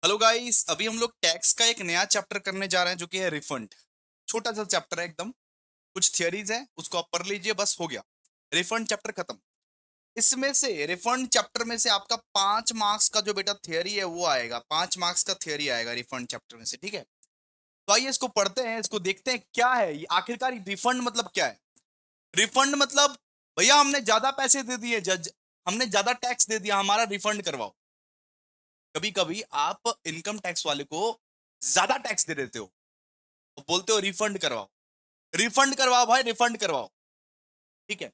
Hello guys, अभी हम लोग टैक्स का एक नया चैप्टर करने जा रहे हैं जो कि है रिफंड। छोटा सा चैप्टर है एकदम। कुछ थियरीज है, उसको आप पढ़ लीजिए, बस हो गया। रिफंड चैप्टर खत्म। इसमें से रिफंड चैप्टर में से आपका 5 मार्क्स का जो बेटा थियरी है वो आएगा। 5 मार्क्स का थियरी आएगा रिफंड चैप्टर में से, ठीक है। तो आइए इसको पढ़ते हैं, इसको देखते हैं क्या है ये आखिरकार। रिफंड मतलब क्या है? रिफंड मतलब भैया हमने ज्यादा पैसे दे दिए जज, हमने ज्यादा टैक्स दे दिया, हमारा रिफंड करवाओ। कभी कभी आप इनकम टैक्स वाले को ज्यादा टैक्स दे देते हो, बोलते हो रिफंड करवाओ। रिफंड करवाओ भाई, रिफंड करवाओ, ठीक है।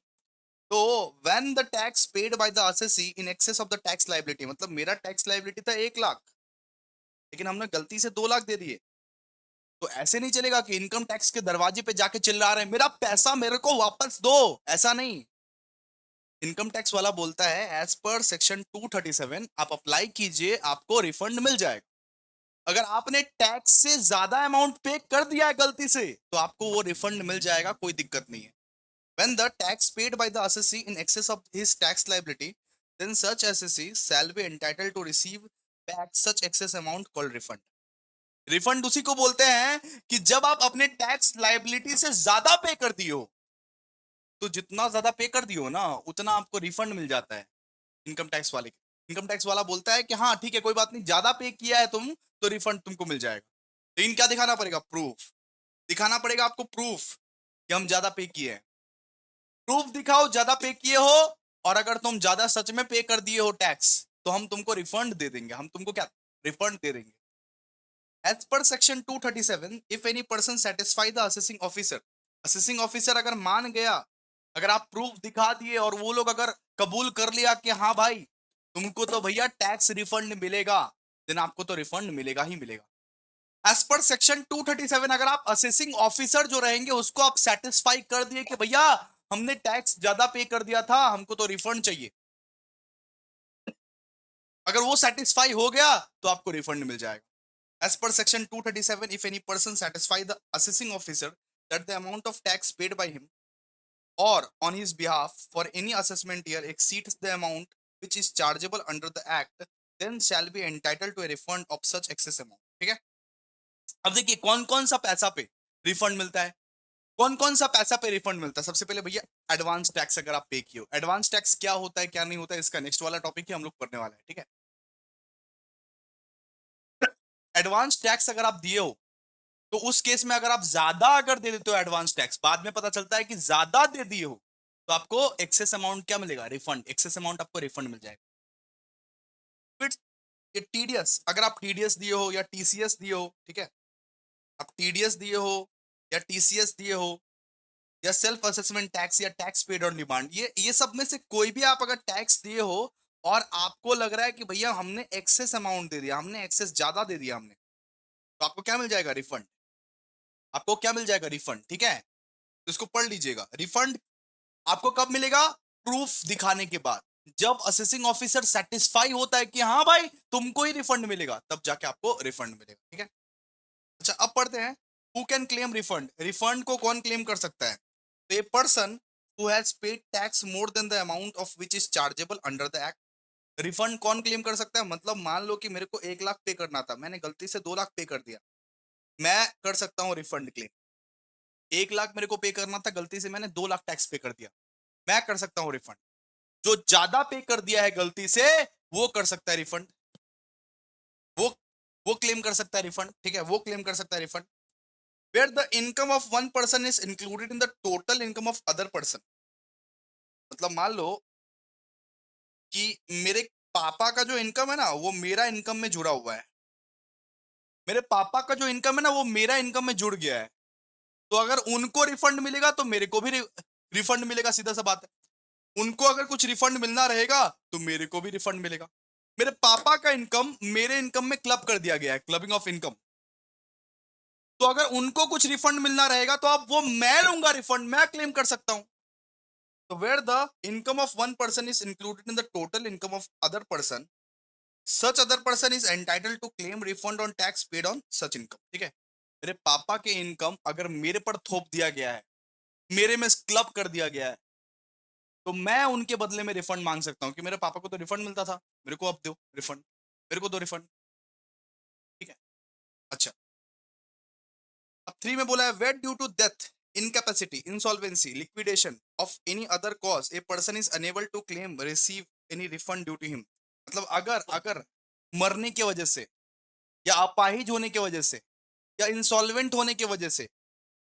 तो when the tax paid by the assessee in excess of the tax liability, मतलब मेरा टैक्स लायबिलिटी था 1 लाख, लेकिन हमने गलती से 2 लाख दे दिए। तो ऐसे नहीं चलेगा कि इनकम टैक्स के दरवाजे पे जाके चिल्ला रहे हैं मेरा पैसा मेरे को वापस दो। ऐसा नहीं। इनकम टैक्स वाला बोलता है एज पर सेक्शन 237 आप अप्लाई कीजिए, आपको रिफंड मिल जाएगा। अगर आपने टैक्स से ज्यादा अमाउंट पे कर दिया है गलती से, तो आपको वो रिफंड मिल जाएगा, कोई दिक्कत नहीं है। When the tax paid by the assessee in excess of his tax liability, then such assessee shall be entitled to receive back such excess amount called refund. Refund उसी को बोलते हैं कि जब आप अपने टैक्स लायबिलिटी से ज्यादा पे कर दियो, तो जितना ज्यादा पे कर दियो ना उतना आपको रिफंड मिल जाता है इनकम टैक्स वाले के। इनकम टैक्स वाला बोलता है कि हाँ ठीक है, कोई बात नहीं, ज्यादा पे किया है तुम तो रिफंड तुमको मिल जाएगा। लेकिन क्या दिखाना पड़ेगा? प्रूफ। दिखाना पड़ेगा आपको प्रूफ कि हम ज्यादा पे किए हैं। प्रूफ दिखाओ ज्यादा पे किए हो, और अगर तुम ज्यादा सच में पे कर दिए हो टैक्स, तो हम तुमको रिफंड दे देंगे। हम तुमको क्या रिफंड दे देंगे। As per section 237 if any person satisfy the assessing officer, assessing officer अगर मान गया, अगर आप प्रूफ दिखा दिए और वो लोग अगर कबूल कर लिया कि हाँ भाई तुमको तो भैया टैक्स रिफंड मिलेगा, देन आपको तो रिफंड मिलेगा ही मिलेगा। एज पर सेक्शन 237 अगर आप असेसिंग ऑफिसर जो रहेंगे उसको आप सेटिस्फाई कर दिए कि भैया हमने टैक्स ज्यादा पे कर दिया था, हमको तो रिफंड चाहिए, अगर वो सेटिस्फाई हो गया तो आपको रिफंड मिल जाएगा। As per section 237 if any person satisfy the assessing officer that the amount of tax paid by him or on his behalf for any assessment year exceeds the amount which is chargeable under the act, then shall be entitled to a refund of such excess amount, ठीक है। अब देखिए कौन कौन सा पैसा पे refund मिलता है। कौन कौन सा पैसा पे रिफंड मिलता है? सबसे पहले भैया एडवांस टैक्स अगर आप पे किए हो। एडवांस टैक्स क्या होता है क्या नहीं होता है, इसका नेक्स्ट वाला टॉपिक ही हम लोग पढ़ने वाला है, ठीक है। एडवांस टैक्स अगर आप दिए हो, तो उस केस में अगर आप ज्यादा अगर दे देते हो एडवांस टैक्स, बाद में पता चलता है कि ज्यादा दे दिए हो, तो आपको एक्सेस अमाउंट क्या मिलेगा? रिफंड। एक्सेस अमाउंट आपको रिफंड मिल जाएगा। फिर ये टीडीएस, अगर आप टीडीएस दिए हो या टीसीएस दिए हो, ठीक है। आप टीडीएस दिए हो या टीसीएस दिए हो या सेल्फ असेसमेंट टैक्स या टैक्स पेड ऑन डिमांड, ये सब में से कोई भी आप अगर टैक्स दिए हो और आपको लग रहा है कि भैया हमने एक्सेस अमाउंट दे दिया, हमने एक्सेस ज्यादा दे दिया हमने, तो आपको क्या मिल जाएगा? रिफंड। आपको क्या मिल जाएगा? रिफंड, ठीक है। तो इसको पढ़ लीजिएगा। रिफंड आपको कब मिलेगा? प्रूफ दिखाने के बाद। जब असेसिंग ऑफिसर सेटिस्फाई होता है कि हाँ भाई तुमको ही रिफंड मिलेगा, तब जाके आपको रिफंड मिलेगा, ठीक है। अच्छा अब पढ़ते हैं who can claim refund. Refund को कौन क्लेम कर सकता है? तो a person who has paid tax more than the amount of which is chargeable under the act. Refund कौन क्लेम कर सकता है? मतलब मान लो कि मेरे को 1 लाख पे करना था, मैंने गलती से 2 लाख पे कर दिया, मैं कर सकता हूँ रिफंड क्लेम। 1 लाख मेरे को पे करना था, गलती से मैंने 2 लाख टैक्स पे कर दिया, मैं कर सकता हूँ रिफंड। जो ज्यादा पे कर दिया है गलती से, वो कर सकता है रिफंड। वो वो क्लेम कर सकता है रिफंड, ठीक है, वो क्लेम कर सकता है refund. Where the income of one person is included in the total income of other person. मतलब मान लो कि मेरे पापा का जो इनकम है ना वो मेरा इनकम में जुड़ा हुआ है। मेरे पापा का जो इनकम है ना वो मेरा इनकम में जुड़ गया है। तो अगर उनको रिफंड मिलेगा तो मेरे को भी रिफंड मिलेगा, सीधा सा बात है। उनको अगर कुछ रिफंड मिलना रहेगा तो मेरे को भी रिफंड मिलेगा। मेरे पापा का इनकम मेरे इनकम में क्लब कर दिया गया है, क्लबिंग ऑफ इनकम। तो अगर उनको कुछ रिफंड मिलना रहेगा तो अब वो मैं लूंगा रिफंड, मैं क्लेम कर सकता हूं। तो where the income of one person is included in the total income of other person, such other person is entitled to claim refund on tax paid on such income, ठीक है। मेरे पापा के इनकम अगर मेरे पर थोप दिया गया है, मेरे में क्लब कर दिया गया है, तो मैं उनके बदले में रिफंड मांग सकता हूं कि मेरे पापा को तो रिफंड मिलता था, मेरे को अब दो रिफंड, मेरे को दो रिफंड। अच्छा, अब 3 में बोला है where due to death, incapacity, insolvency, liquidation of any other cause a person is unable to claim receive any refund due to him. मतलब अगर अगर मरने की वजह से या अपाहिज होने की वजह से या इंसॉल्वेंट होने की वजह से,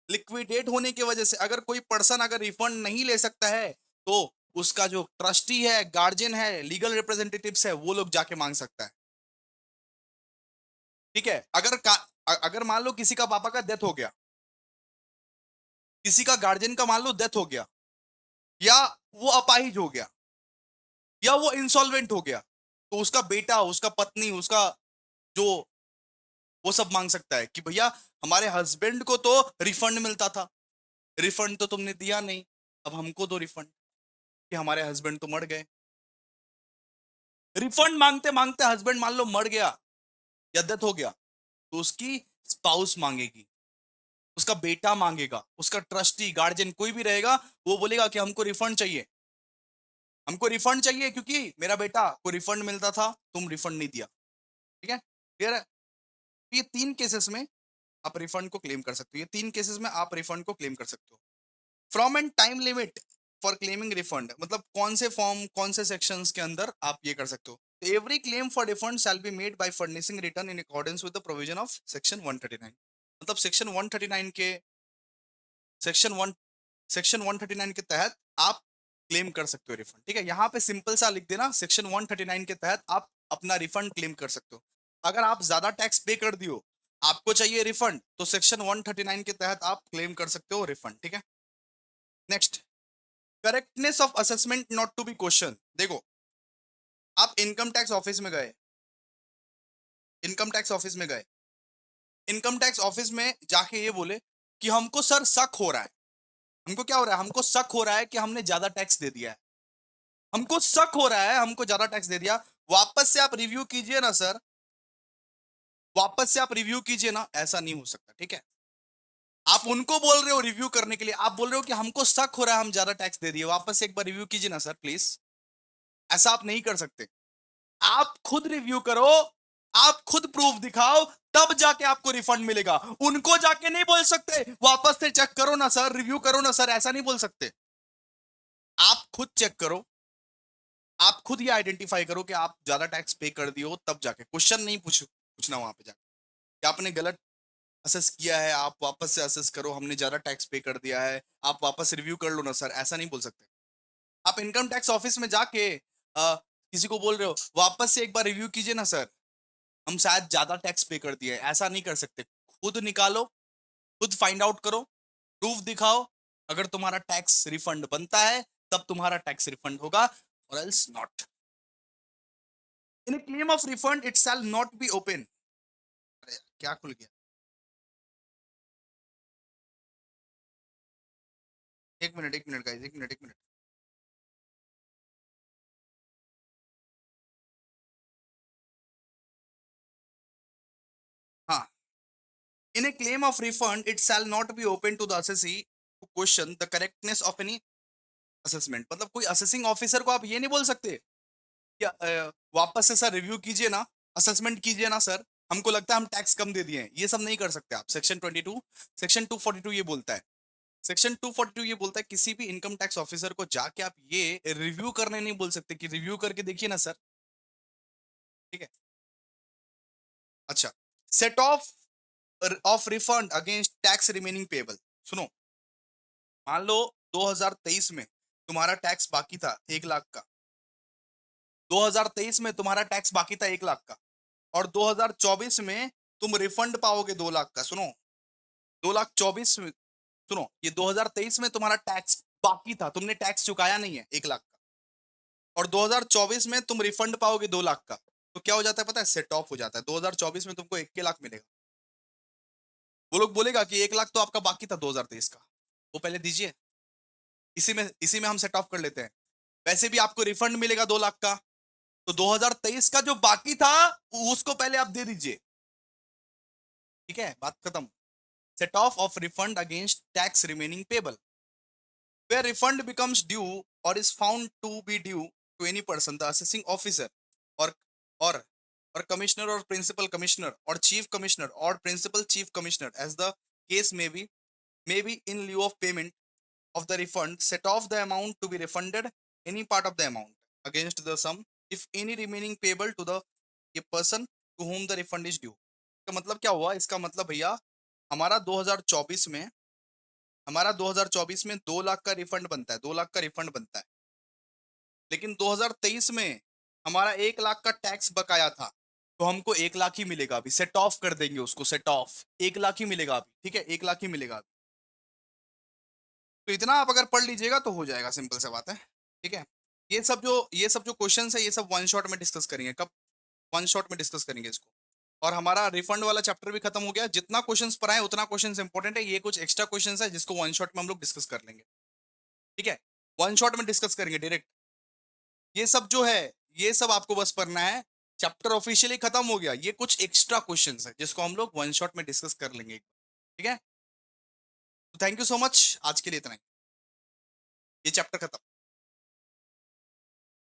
लिक्विडेट होने की वजह से अगर कोई पर्सन अगर रिफंड नहीं ले सकता है, तो उसका जो ट्रस्टी है, गार्जियन है, लीगल रिप्रेजेंटेटिव्स है, वो लोग जाके मांग सकता है। ठीक है, अगर मान लो किसी का पापा का डेथ हो गया, किसी का गार्जियन का मान लो डेथ हो गया, या वो अपाहिज हो गया, या वो इंसॉल्वेंट हो गया, तो उसका बेटा, उसका पत्नी, उसका जो, वो सब मांग सकता है कि भैया हमारे हस्बैंड को तो रिफंड मिलता था, रिफंड तो तुमने दिया नहीं, अब हमको दो रिफंड, कि हमारे हस्बैंड तो मर गए। रिफंड मांगते मांगते हस्बैंड मान लो मर गया या डेथ हो गया, तो उसकी स्पाउस मांगेगी, उसका बेटा मांगेगा, उसका ट्रस्टी, गार्जियन कोई भी रहेगा, वो बोलेगा कि हमको रिफंड चाहिए, हमको रिफंड चाहिए क्योंकि मेरा बेटा को रिफंड मिलता था, तुम रिफंड नहीं दिया। ठीक है, क्लियर है? तो ये 3 केसेस में आप रिफंड को क्लेम कर सकते हो, ये 3 केसेस में आप रिफंड को क्लेम कर सकते हो। From and time limit for claiming refund, मतलब कौन से फॉर्म, कौन से सेक्शंस के अंदर आप ये कर सकते हो। Every claim for refund shall be made by furnishing return in accordance with the provision of section 139। मतलब सेक्शन 1 सेक्शन 139 के तहत आप क्लेम कर सकते हो रिफंड। ठीक है, यहाँ पे सिंपल सा लिख देना, सेक्शन 139 के तहत आप अपना रिफंड क्लेम कर सकते हो। अगर आप ज्यादा टैक्स पे कर दियो, आपको चाहिए रिफंड, तो सेक्शन 139 के तहत आप क्लेम कर सकते हो रिफंड। ठीक है, next, correctness of assessment not to be question. देखो, आप इनकम टैक्स ऑफिस में गए, इनकम टैक्स ऑफिस में गए, इनकम टैक्स ऑफिस में जाके ये बोले कि हमको सर शक हो रहा है, हमको क्या हो रहा है, हमको शक हो रहा है कि हमने ज्यादा टैक्स दे दिया है, हमको शक हो रहा है हमको ज्यादा टैक्स दे दिया, वापस से आप रिव्यू कीजिए ना सर, वापस से आप रिव्यू कीजिए ना, ऐसा नहीं हो सकता। ठीक है, आप उनको बोल रहे हो रिव्यू करने के लिए, आप बोल रहे हो कि हमको शक हो रहा है हम ज्यादा टैक्स दे दिए, वापस से एक बार रिव्यू कीजिए ना सर प्लीज। ऐसा आप नहीं कर सकते, आप खुद रिव्यू करो, आप खुद प्रूफ दिखाओ, तब जाके आपको रिफंड मिलेगा। उनको जाके नहीं बोल सकते वापस से चेक करो ना सर, रिव्यू करो ना सर, ऐसा नहीं बोल सकते। आप खुद चेक करो, आप खुद ये आइडेंटिफाई करो कि आप ज्यादा टैक्स पे कर दिए हो, तब जाके क्वेश्चन नहीं पूछना वहां पे जाके कि आपने गलत असेस किया है, आप वापस से असेस करो, हमने ज्यादा टैक्स पे कर दिया है, आप वापस रिव्यू कर लो ना सर, ऐसा नहीं बोल सकते। आप इनकम टैक्स ऑफिस में जाके किसी को बोल रहे हो वापस से एक बार रिव्यू कीजिए ना सर, हम शायद ज्यादा टैक्स पे कर दिया है, ऐसा नहीं कर सकते। खुद निकालो, खुद फाइंड आउट करो, प्रूफ दिखाओ, अगर तुम्हारा टैक्स रिफंड बनता है तब तुम्हारा टैक्स रिफंड होगा, और else not. In claim of refund it shall not be open. अरे क्या खुल गया, एक मिनट एक मिनट गाइस, एक मिनट एक मिनट। हाँ, in a claim of refund it shall not be open to the assessee to question the correctness of any assessment. मतलब कोई असेसिंग ऑफिसर को आप ये नहीं बोल सकते कि वापस से सर रिव्यू कीजिए ना, असेसमेंट कीजिए ना सर, हमको लगता है हम टैक्स कम दे दिए हैं, ये सब नहीं कर सकते आप। सेक्शन 242 ये बोलता है, सेक्शन 242 ये बोलता है किसी भी इनकम टैक्स ऑफिसर को जाके आप ये रिव्यू करने नहीं बोल सकते कि रिव्यू करके देखिए ना सर। ठीक है, अच्छा, set of refund against tax remaining payable. सुनो, मान लो 2023 में तुम्हारा टैक्स बाकी था 1 लाख का, 2023 में तुम्हारा टैक्स बाकी था 1 लाख का, और 2024 में तुम रिफंड पाओगे 2 लाख का। सुनो, 2 लाख 24 में, सुनो, ये 2023 में तुम्हारा टैक्स बाकी था, तुमने टैक्स चुकाया नहीं है 1 लाख का, और 2024 में तुम रिफंड पाओगे 2 लाख का, तो क्या हो जाता है पता है, सेट ऑफ हो जाता है। 2024 में तुमको 1 लाख मिलेगा, वो लोग बोलेगा कि 1 लाख तो आपका बाकी था 2023 का, वो पहले दीजिए, इसी में हम सेट ऑफ कर लेते हैं, वैसे भी आपको रिफंड मिलेगा 2 लाख का, तो 2023 का जो बाकी था उसको पहले आप दे दीजिए। ठीक है, बात खत्म। Set of refund against tax remaining payable, where refund becomes due or is found to be due to any person, the assessing officer or or और कमिश्नर और प्रिंसिपल कमिश्नर और चीफ कमिश्नर और principal chief commissioner as the case may be in lieu of payment of the refund set off the amount to be refunded any part of the amount against the sum if any remaining payable to the a person to whom the refund is due। इसका मतलब क्या हुआ? इसका मतलब भैया हमारा 2024 में हमारा 2024 में 2 लाख का रिफंड बनता है, 2 लाख का रिफंड बनता है। लेकिन 2023 में हमारा 1 लाख का टैक्स बकाया था। तो हमको 1 लाख ही मिलेगा अभी, सेट ऑफ कर देंगे उसको, सेट ऑफ। 1 लाख ही मिलेगा अभी, ठीक है? 1 लाख ही मिलेगा अभी। तो इतना आप अगर पढ़ लीजिएगा तो हो जाएगा, सिंपल सा बात है। ठीक है? ये सब जो क्वेश्चंस है ये सब वन शॉट में डिस्कस करेंगे। कब? वन शॉट में डिस्कस करेंगे इसको। और हमारा रिफंड वाला चैप्टर भी खत्म हो गया। जितना क्वेश्चंस पर आए उतना क्वेश्चंस इंपॉर्टेंट है। ये कुछ एक्स्ट्रा क्वेश्चंस है जिसको वन शॉट में हम लोग डिस्कस कर लेंगे। ठीक है? वन शॉट में डिस्कस करेंगे डायरेक्ट। ये सब जो है ये सब आपको बस पढ़ना है। चैप्टर ऑफिशियली खत्म हो गया। ये कुछ एक्स्ट्रा क्वेश्चंस है जिसको हम लोग वन शॉट में डिस्कस कर लेंगे। ठीक है? तो थैंक यू सो मच। आज के लिए इतना ही। ये चैप्टर खत्म।